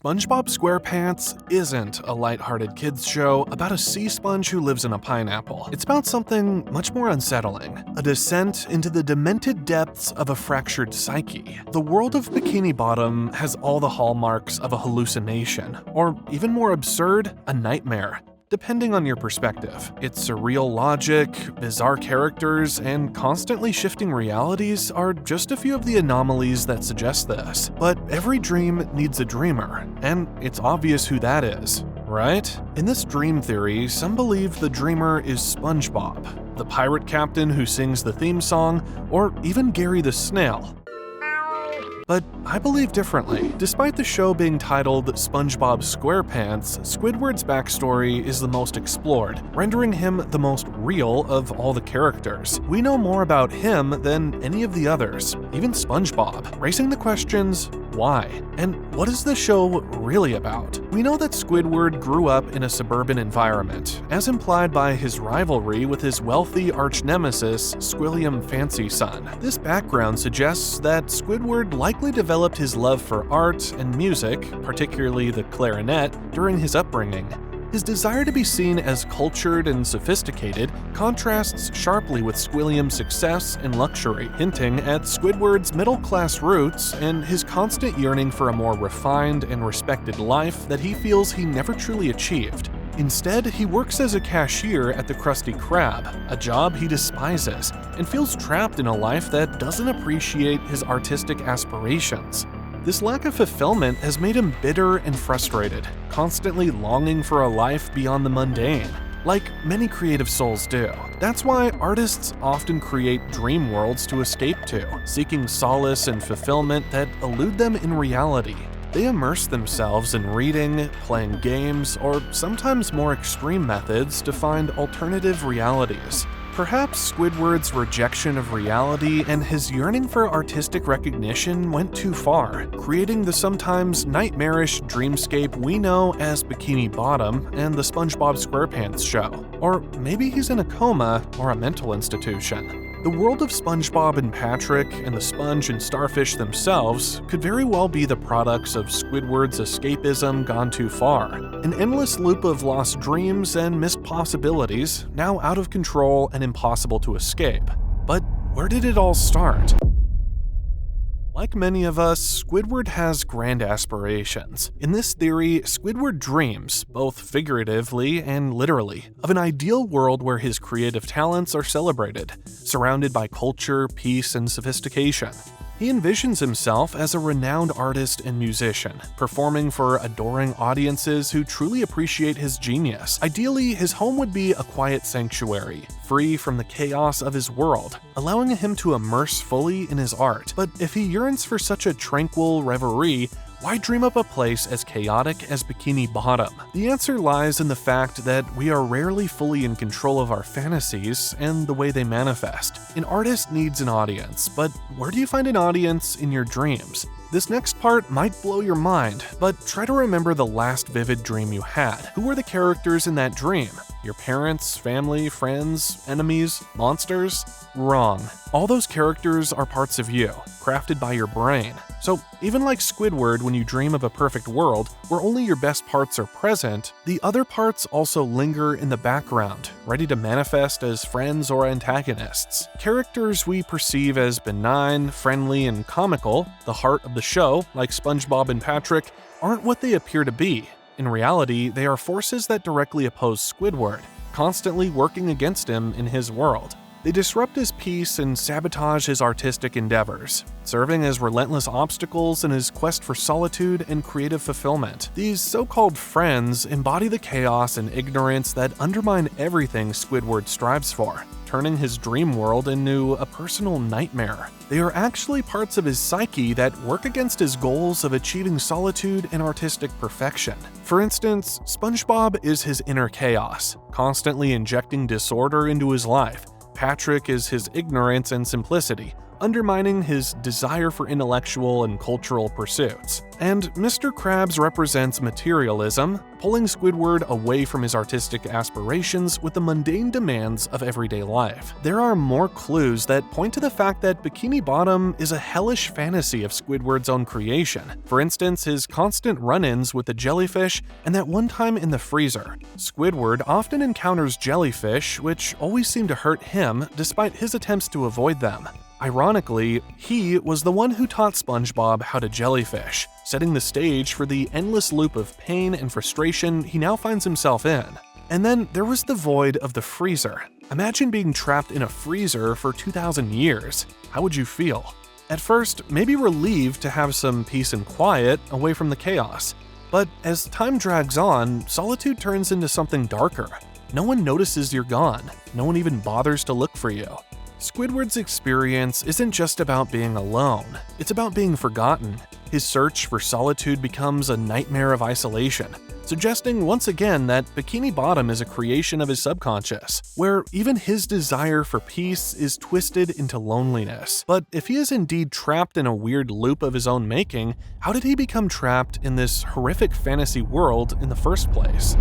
Spongebob Squarepants isn't a lighthearted kids show about a sea sponge who lives in a pineapple. It's about something much more unsettling, a descent into the demented depths of a fractured psyche. The world of Bikini Bottom has all the hallmarks of a hallucination, or even more absurd, a nightmare, depending on your perspective. Its surreal logic, bizarre characters, and constantly shifting realities are just a few of the anomalies that suggest this. But every dream needs a dreamer, and it's obvious who that is, right? In this dream theory, some believe the dreamer is SpongeBob, the pirate captain who sings the theme song, or even Gary the Snail. But I believe differently. Despite the show being titled Spongebob Squarepants, Squidward's backstory is the most explored, rendering him the most real of all the characters. We know more about him than any of the others, even SpongeBob, raising the questions, why? And what is the show really about? We know that Squidward grew up in a suburban environment, as implied by his rivalry with his wealthy arch-nemesis, Squilliam Fancy Son. This background suggests that Squidward likely developed his love for art and music, particularly the clarinet, during his upbringing. His desire to be seen as cultured and sophisticated contrasts sharply with Squilliam's success and luxury, hinting at Squidward's middle-class roots and his constant yearning for a more refined and respected life that he feels he never truly achieved. Instead, he works as a cashier at the Krusty Krab, a job he despises, and feels trapped in a life that doesn't appreciate his artistic aspirations. This lack of fulfillment has made him bitter and frustrated, constantly longing for a life beyond the mundane, like many creative souls do. That's why artists often create dream worlds to escape to, seeking solace and fulfillment that elude them in reality. They immerse themselves in reading, playing games, or sometimes more extreme methods to find alternative realities. Perhaps Squidward's rejection of reality and his yearning for artistic recognition went too far, creating the sometimes nightmarish dreamscape we know as Bikini Bottom and the Spongebob Squarepants show. Or maybe he's in a coma or a mental institution. The world of SpongeBob and Patrick and the sponge and starfish themselves could very well be the products of Squidward's escapism gone too far, an endless loop of lost dreams and missed possibilities, now out of control and impossible to escape. But where did it all start? Like many of us, Squidward has grand aspirations. In this theory, Squidward dreams, both figuratively and literally, of an ideal world where his creative talents are celebrated, surrounded by culture, peace, and sophistication. He envisions himself as a renowned artist and musician, performing for adoring audiences who truly appreciate his genius. Ideally, his home would be a quiet sanctuary, free from the chaos of his world, allowing him to immerse fully in his art. But if he yearns for such a tranquil reverie, why dream up a place as chaotic as Bikini Bottom? The answer lies in the fact that we are rarely fully in control of our fantasies and the way they manifest. An artist needs an audience, but where do you find an audience in your dreams? This next part might blow your mind, but try to remember the last vivid dream you had. Who were the characters in that dream? Your parents, family, friends, enemies, monsters? Wrong. All those characters are parts of you, crafted by your brain. So even like Squidward, when you dream of a perfect world where only your best parts are present, the other parts also linger in the background, ready to manifest as friends or antagonists. Characters we perceive as benign, friendly, and comical, the heart of the show, like SpongeBob and Patrick, aren't what they appear to be. In reality, they are forces that directly oppose Squidward, constantly working against him in his world. They disrupt his peace and sabotage his artistic endeavors, serving as relentless obstacles in his quest for solitude and creative fulfillment. These so-called friends embody the chaos and ignorance that undermine everything Squidward strives for, turning his dream world into a personal nightmare. They are actually parts of his psyche that work against his goals of achieving solitude and artistic perfection. For instance, SpongeBob is his inner chaos, constantly injecting disorder into his life. Patrick is his ignorance and simplicity, undermining his desire for intellectual and cultural pursuits. And Mr. Krabs represents materialism, pulling Squidward away from his artistic aspirations with the mundane demands of everyday life. There are more clues that point to the fact that Bikini Bottom is a hellish fantasy of Squidward's own creation. For instance, his constant run-ins with the jellyfish and that one time in the freezer. Squidward often encounters jellyfish, which always seem to hurt him despite his attempts to avoid them. Ironically, he was the one who taught SpongeBob how to jellyfish, setting the stage for the endless loop of pain and frustration he now finds himself in. And then there was the void of the freezer. Imagine being trapped in a freezer for 2,000 years. How would you feel? At first, maybe relieved to have some peace and quiet away from the chaos. But as time drags on, solitude turns into something darker. No one notices you're gone. No one even bothers to look for you. Squidward's experience isn't just about being alone, it's about being forgotten. His search for solitude becomes a nightmare of isolation, suggesting once again that Bikini Bottom is a creation of his subconscious, where even his desire for peace is twisted into loneliness. But if he is indeed trapped in a weird loop of his own making, how did he become trapped in this horrific fantasy world in the first place?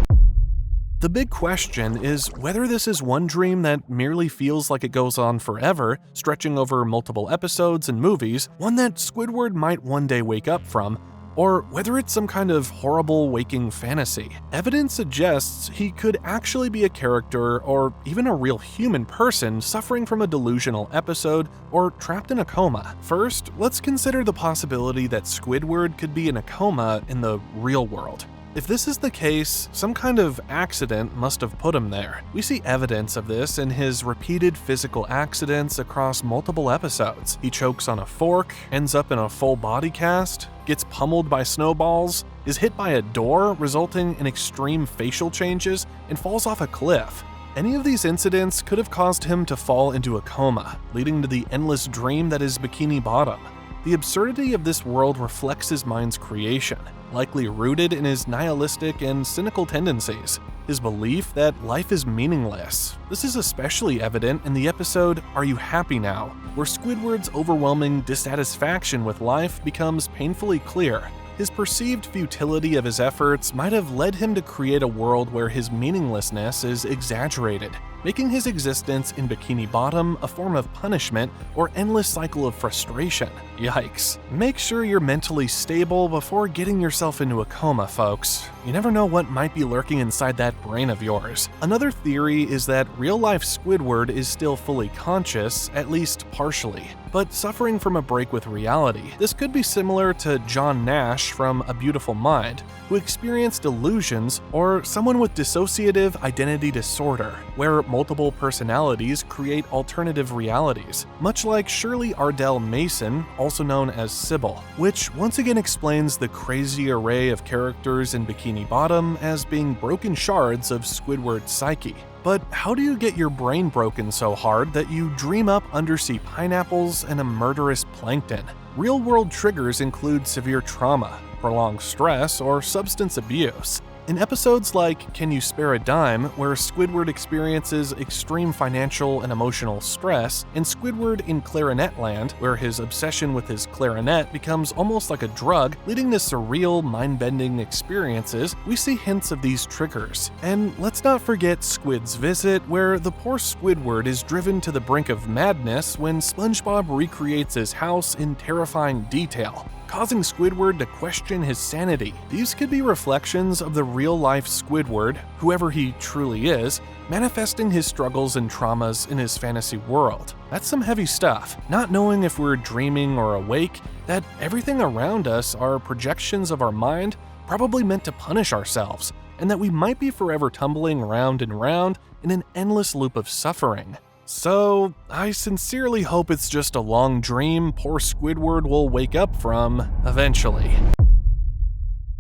The big question is whether this is one dream that merely feels like it goes on forever, stretching over multiple episodes and movies, one that Squidward might one day wake up from, or whether it's some kind of horrible waking fantasy. Evidence suggests he could actually be a character or even a real human person suffering from a delusional episode or trapped in a coma. First, let's consider the possibility that Squidward could be in a coma in the real world. If this is the case, some kind of accident must have put him there. We see evidence of this in his repeated physical accidents across multiple episodes. He chokes on a fork, ends up in a full body cast, gets pummeled by snowballs, is hit by a door, resulting in extreme facial changes, and falls off a cliff. Any of these incidents could have caused him to fall into a coma, leading to the endless dream that is Bikini Bottom. The absurdity of this world reflects his mind's creation, likely rooted in his nihilistic and cynical tendencies, his belief that life is meaningless. This is especially evident in the episode Are You Happy Now?, where Squidward's overwhelming dissatisfaction with life becomes painfully clear. His perceived futility of his efforts might have led him to create a world where his meaninglessness is exaggerated, making his existence in Bikini Bottom a form of punishment or endless cycle of frustration. Yikes. Make sure you're mentally stable before getting yourself into a coma, folks. You never know what might be lurking inside that brain of yours. Another theory is that real-life Squidward is still fully conscious, at least partially, but suffering from a break with reality. This could be similar to John Nash from A Beautiful Mind, who experienced illusions, or someone with dissociative identity disorder, where multiple personalities create alternative realities, much like Shirley Ardell Mason, also known as Sybil, which once again explains the crazy array of characters in Bikini Bottom as being broken shards of Squidward's psyche. But how do you get your brain broken so hard that you dream up undersea pineapples and a murderous plankton? Real-world triggers include severe trauma, prolonged stress, or substance abuse. In episodes like Can You Spare a Dime?, where Squidward experiences extreme financial and emotional stress, and Squidward in Clarinet Land, where his obsession with his clarinet becomes almost like a drug, leading to surreal, mind-bending experiences, we see hints of these triggers. And let's not forget Squid's Visit, where the poor Squidward is driven to the brink of madness when SpongeBob recreates his house in terrifying detail, causing Squidward to question his sanity. These could be reflections of the real-life Squidward, whoever he truly is, manifesting his struggles and traumas in his fantasy world. That's some heavy stuff, not knowing if we're dreaming or awake, that everything around us are projections of our mind, probably meant to punish ourselves, and that we might be forever tumbling round and round in an endless loop of suffering. So, I sincerely hope it's just a long dream poor Squidward will wake up from eventually.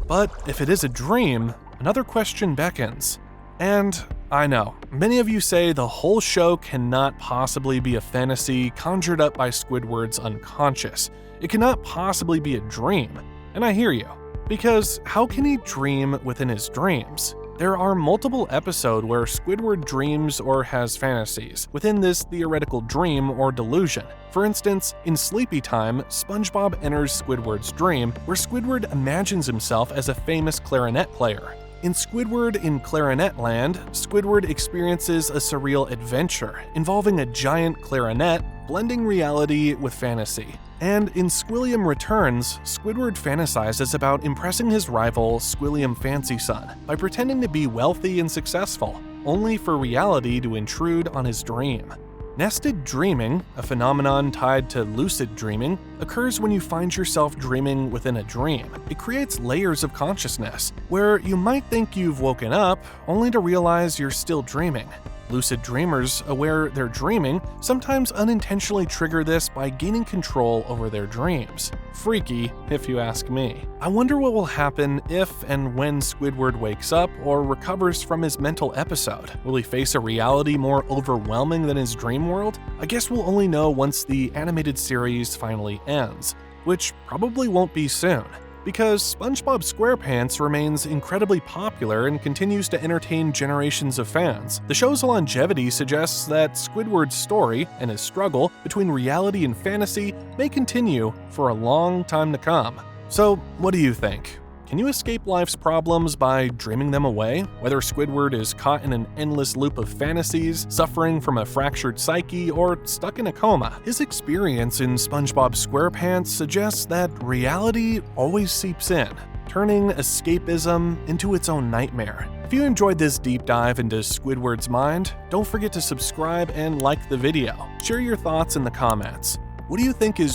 But if it is a dream, another question beckons. And I know, many of you say the whole show cannot possibly be a fantasy conjured up by Squidward's unconscious. It cannot possibly be a dream. And I hear you. Because how can he dream within his dreams? There are multiple episodes where Squidward dreams or has fantasies within this theoretical dream or delusion. For instance, in Sleepy Time, SpongeBob enters Squidward's dream, where Squidward imagines himself as a famous clarinet player. In Squidward in Clarinet Land, Squidward experiences a surreal adventure involving a giant clarinet, blending reality with fantasy. And in Squilliam Returns, Squidward fantasizes about impressing his rival, Squilliam Fancyson, by pretending to be wealthy and successful, only for reality to intrude on his dream. Nested dreaming, a phenomenon tied to lucid dreaming, occurs when you find yourself dreaming within a dream. It creates layers of consciousness, where you might think you've woken up, only to realize you're still dreaming. Lucid dreamers, aware they're dreaming, sometimes unintentionally trigger this by gaining control over their dreams. Freaky, if you ask me. I wonder what will happen if and when Squidward wakes up or recovers from his mental episode. Will he face a reality more overwhelming than his dream world? I guess we'll only know once the animated series finally ends, which probably won't be soon, because SpongeBob Squarepants remains incredibly popular and continues to entertain generations of fans. The show's longevity suggests that Squidward's story and his struggle between reality and fantasy may continue for a long time to come. So, what do you think? Can you escape life's problems by dreaming them away? Whether Squidward is caught in an endless loop of fantasies, suffering from a fractured psyche, or stuck in a coma, his experience in SpongeBob SquarePants suggests that reality always seeps in, turning escapism into its own nightmare. If you enjoyed this deep dive into Squidward's mind, don't forget to subscribe and like the video. Share your thoughts in the comments. What do you think is